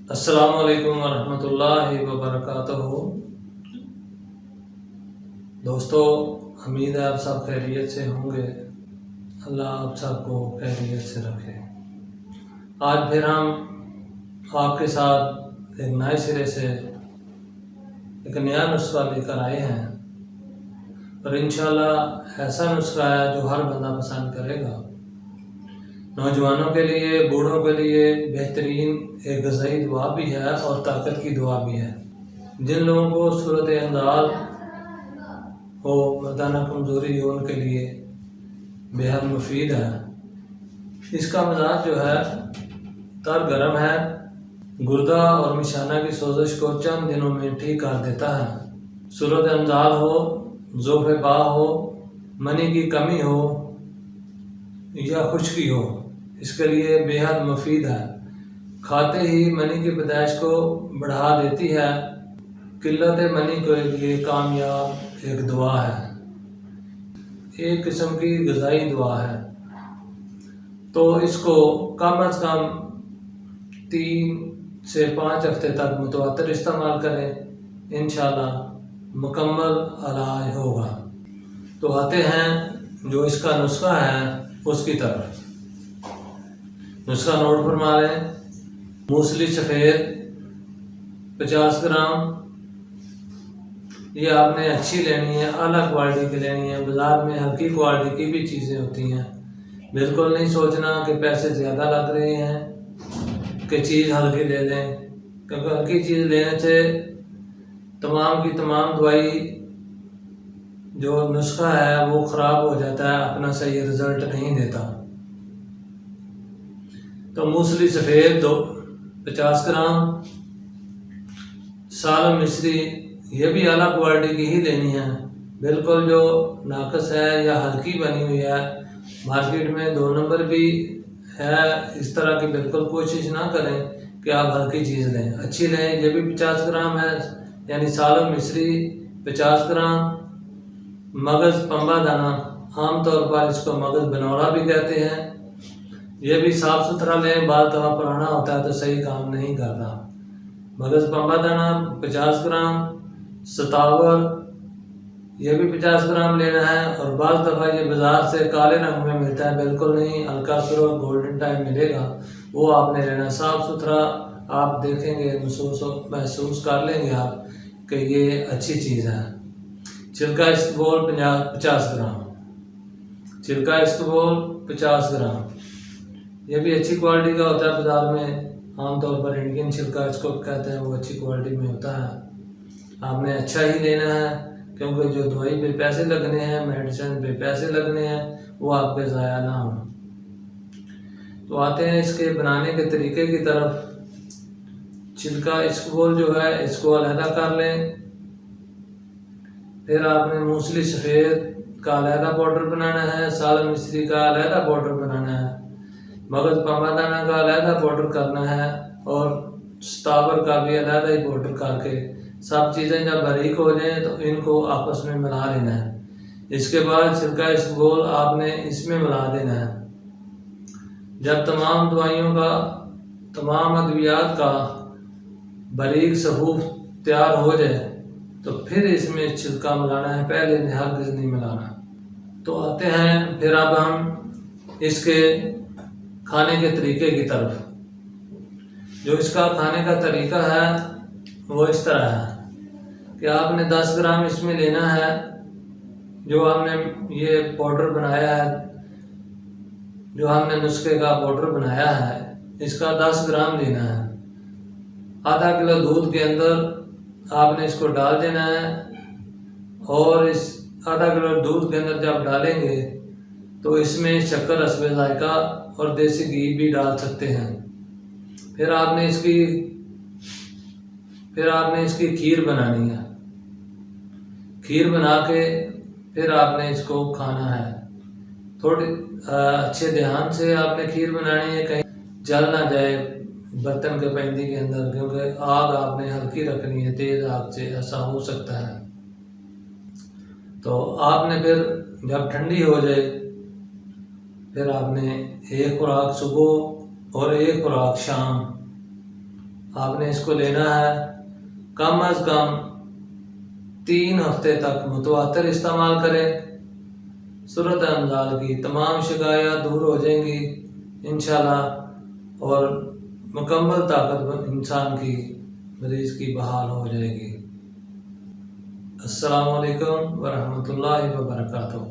अस्सलामु अलैकुम वरहमतुल्लाहि वबरकातुहू। दोस्तों, उम्मीद है आप सब खैरियत से होंगे। अल्लाह आप सबको खैरियत से रखे। आज फिर हम आपके साथ एक नए सिरे से एक नया नुस्खा लेकर आए हैं और इंशाल्लाह ऐसा नुस्खा है जो हर बंदा पसंद करेगा। नौजवानों के लिए, बूढ़ों के लिए बेहतरीन एक ग़िज़ाई दुआ भी है और ताकत की दुआ भी है। जिन लोगों को सूरत अंदाल हो, मर्दाना कमज़ोरी हो, उनके लिए बेहद मुफीद है। इसका मिजाज जो है तर गर्म है, गुर्दा और मिशाना की सोजिश को चंद दिनों में ठीक कर देता है। सूरत अंदाल हो, ज़ोफ़े बा हो, मनी की कमी हो या खुश्की हो, इसके लिए बेहद मुफीद है। खाते ही मनी की पैदाइश को बढ़ा देती है। किल्लत मनी के लिए कामयाब एक दुआ है, एक किस्म की ग़िज़ाई दुआ है। तो इसको कम अज़ कम 3 से 5 हफ्ते तक मुतवातिर इस्तेमाल करें, इंशाल्लाह मुकम्मल इलाज होगा। तो आते हैं जो इसका नुस्खा है उसकी तरफ। नुस्खा नोट फरमा लें। मूसली सफ़ेद 50 ग्राम, ये आपने अच्छी लेनी है, अलग क्वालिटी की लेनी है। बाज़ार में हल्की क्वालिटी की भी चीज़ें होती हैं। बिल्कुल नहीं सोचना कि पैसे ज़्यादा लग रहे हैं कि चीज़ हल्की ले लें, क्योंकि हल्की चीज़ लेने से तमाम की तमाम दवाई जो नुस्खा है वो ख़राब हो जाता है, अपना सही रिज़ल्ट नहीं देता। तो मूसली सफ़ेद 50 ग्राम, सालम मिश्री ये भी अला क्वालिटी की ही लेनी है। बिल्कुल जो नाकस है या हल्की बनी हुई है, मार्केट में 2 नंबर भी है, इस तरह की बिल्कुल कोशिश ना करें कि आप हल्की चीज़ लें, अच्छी लें। ये भी 50 ग्राम है, यानी सालम मिश्री 50 ग्राम। मगज़ पंबा दाना, आमतौर पर इसको मगज़ बनौरा भी कहते हैं, ये भी साफ़ सुथरा लें। बाल तवा पुराना होता है तो सही काम नहीं करता। मगज़ पंबा दाना 50 ग्राम, सतावर ये भी 50 ग्राम लेना है। और बाल दफ़ा ये बाज़ार से काले रंग में मिलता है, बिल्कुल नहीं, हल्का सुरख गोल्डन टाइप मिलेगा, वो आपने लेना। साफ़ सुथरा आप देखेंगे, महसूस कर लेंगे आप कि ये अच्छी चीज़ है। छिलका इसबगोल 50 ग्राम, छिलका इसबगोल 50 ग्राम, ये भी अच्छी क्वालिटी का होता है। बाज़ार में आमतौर पर इंडियन छिलका इसको कहते हैं, वो अच्छी क्वालिटी में होता है। आपने अच्छा ही लेना है, क्योंकि जो दवाई पे पैसे लगने हैं, मेडिसिन पे पैसे लगने हैं, वो आपके ज़ाया ना हो। तो आते हैं इसके बनाने के तरीके की तरफ। छिलका इसबगोल जो है इसको अलहदा कर लें। फिर आपने मूसली सफ़ेद का अलहदा पाउडर बनाना है, सालम मिश्री का अलहदा पाउडर बनाना है, मगज़ पंबा दाना का अलहदा पाउडर करना है और सतावर का भी अलहदा ही पाउडर करके सब चीज़ें जब बारीक हो जाएं तो इनको आपस में मिला लेना है। इसके बाद छिलका इसबगोल आपने इसमें मिला देना है। जब तमाम दवाइयों का, तमाम अद्वियात का बारीक सहूफ तैयार हो जाए तो फिर इसमें छिलका मिलाना है, पहले हरगिज़ नहीं मिलाना। तो आते हैं फिर अब हम इसके खाने के तरीके की तरफ। जो इसका खाने का तरीका है वो इस तरह है कि आपने 10 ग्राम इसमें लेना है। जो हमने ये पाउडर बनाया है, जो हमने नुस्खे का पाउडर बनाया है, इसका 10 ग्राम लेना है। आधा किलो दूध के अंदर आपने इसको डाल देना है और इस आधा किलो दूध के अंदर जब डालेंगे तो इसमें शक्कर, रस्बे ज़ायका और देसी घी भी डाल सकते हैं। फिर आपने इसकी खीर बनानी है। खीर बना के फिर आपने इसको खाना है। थोड़ी अच्छे ध्यान से आपने खीर बनानी है, कहीं जल ना जाए बर्तन के पैंदी के अंदर, क्योंकि आग आपने हल्की रखनी है, तेज़ आग से ऐसा हो सकता है। तो आपने फिर जब ठंडी हो जाए फिर आपने एक खुराक सुबह और एक खुराक शाम आपने इसको लेना है कम अज़ कम 3 हफ्ते तक मुतवातिर इस्तेमाल करें। सूरत अमजाल की तमाम शिकायत दूर हो जाएंगी इंशाल्लाह और मुकम्मल ताकत इंसान की मरीज़ की बहाल हो जाएगी। अस्सलामु अलैकुम वरहमतुल्लाहि वबरकातुहू।